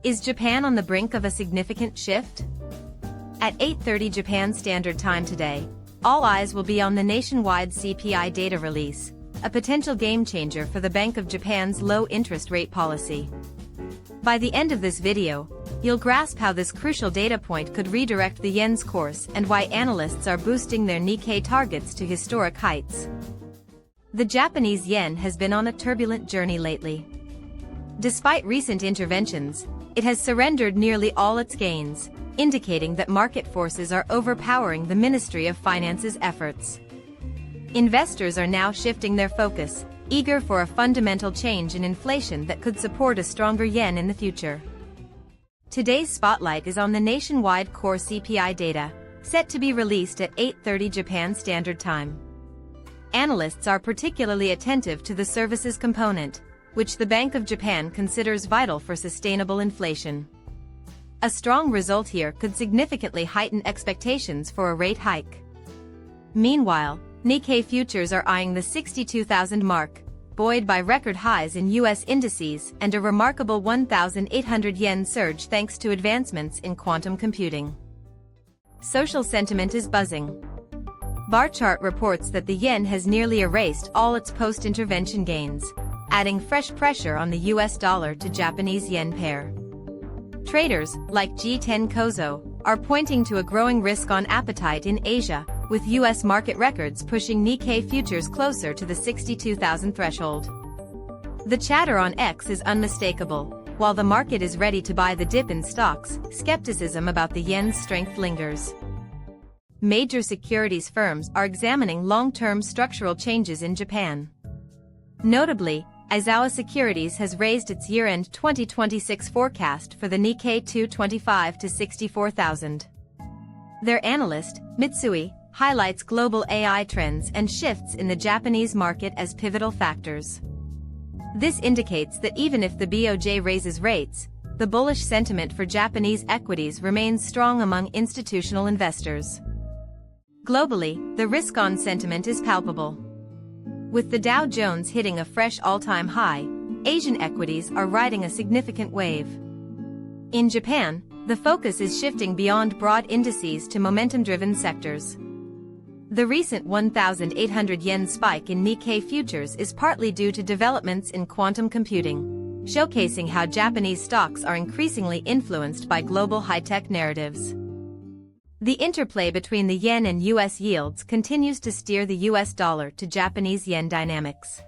Is Japan on the brink of a significant shift? At 8:30 Japan Standard Time today, all eyes will be on the nationwide CPI data release, a potential game-changer for the Bank of Japan's low-interest rate policy. By the end of this video, you'll grasp how this crucial data point could redirect the yen's course and why analysts are boosting their Nikkei targets to historic heights. The Japanese yen has been on a turbulent journey lately. Despite recent interventions, it has surrendered nearly all its gains, indicating that market forces are overpowering the Ministry of Finance's efforts. Investors are now shifting their focus, eager for a fundamental change in inflation that could support a stronger yen in the future. Today's spotlight is on the nationwide core CPI data, set to be released at 8:30 Japan Standard Time. Analysts are particularly attentive to the services component, which the Bank of Japan considers vital for sustainable inflation. A strong result here could significantly heighten expectations for a rate hike. Meanwhile, Nikkei futures are eyeing the 62,000 mark, buoyed by record highs in U.S. indices and a remarkable 1,800 yen surge thanks to advancements in quantum computing. Social sentiment is buzzing. Bar chart reports that the yen has nearly erased all its post-intervention gains, adding fresh pressure on the US dollar to Japanese yen pair. Traders, like G10 Kozo, are pointing to a growing risk-on appetite in Asia, with US market records pushing Nikkei futures closer to the 62,000 threshold. The chatter on X is unmistakable. While the market is ready to buy the dip in stocks, skepticism about the yen's strength lingers. Major securities firms are examining long-term structural changes in Japan. Notably, Aizawa Securities has raised its year-end 2026 forecast for the Nikkei to 25 to 64,000. Their analyst, Mitsui, highlights global AI trends and shifts in the Japanese market as pivotal factors. This indicates that even if the BOJ raises rates, the bullish sentiment for Japanese equities remains strong among institutional investors. Globally, the risk-on sentiment is palpable. With the Dow Jones hitting a fresh all-time high, Asian equities are riding a significant wave. In Japan, the focus is shifting beyond broad indices to momentum-driven sectors. The recent 1,800 yen spike in Nikkei futures is partly due to developments in quantum computing, showcasing how Japanese stocks are increasingly influenced by global high-tech narratives. The interplay between the yen and U.S. yields continues to steer the U.S. dollar to Japanese yen dynamics.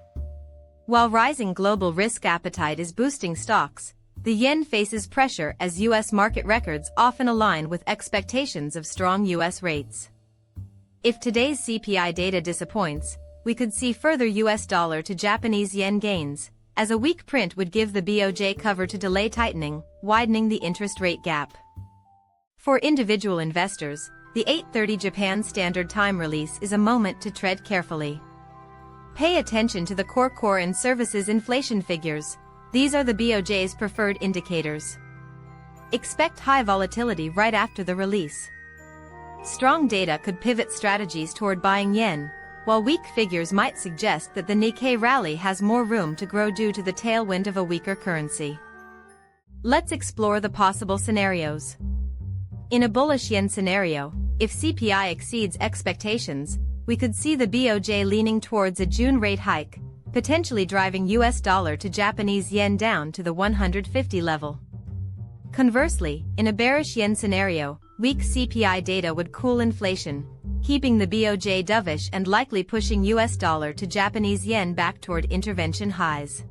While rising global risk appetite is boosting stocks, the yen faces pressure as U.S. market records often align with expectations of strong U.S. rates. If today's CPI data disappoints, we could see further U.S. dollar to Japanese yen gains, as a weak print would give the BOJ cover to delay tightening, widening the interest rate gap. For individual investors, the 8:30 Japan Standard Time release is a moment to tread carefully. Pay attention to the core and services inflation figures. These are the BOJ's preferred indicators. Expect high volatility right after the release. Strong data could pivot strategies toward buying yen, while weak figures might suggest that the Nikkei rally has more room to grow due to the tailwind of a weaker currency. Let's explore the possible scenarios. In a bullish yen scenario, if CPI exceeds expectations, we could see the BOJ leaning towards a June rate hike, potentially driving US dollar to Japanese yen down to the 150 level. Conversely, in a bearish yen scenario, weak CPI data would cool inflation, keeping the BOJ dovish and likely pushing US dollar to Japanese yen back toward intervention highs.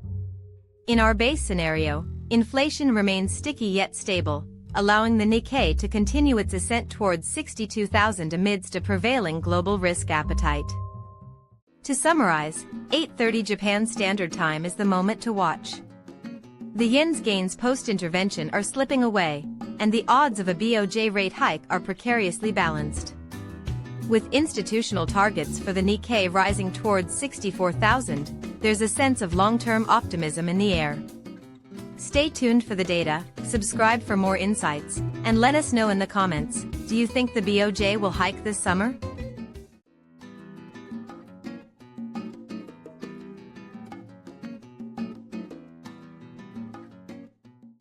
In our base scenario, inflation remains sticky yet stable, allowing the Nikkei to continue its ascent towards 62,000 amidst a prevailing global risk appetite. To summarize, 8:30 Japan Standard Time is the moment to watch. The yen's gains post-intervention are slipping away, and the odds of a BOJ rate hike are precariously balanced. With institutional targets for the Nikkei rising towards 64,000, there's a sense of long-term optimism in the air. Stay tuned for the data, subscribe for more insights, and let us know in the comments, do you think the BOJ will hike this summer?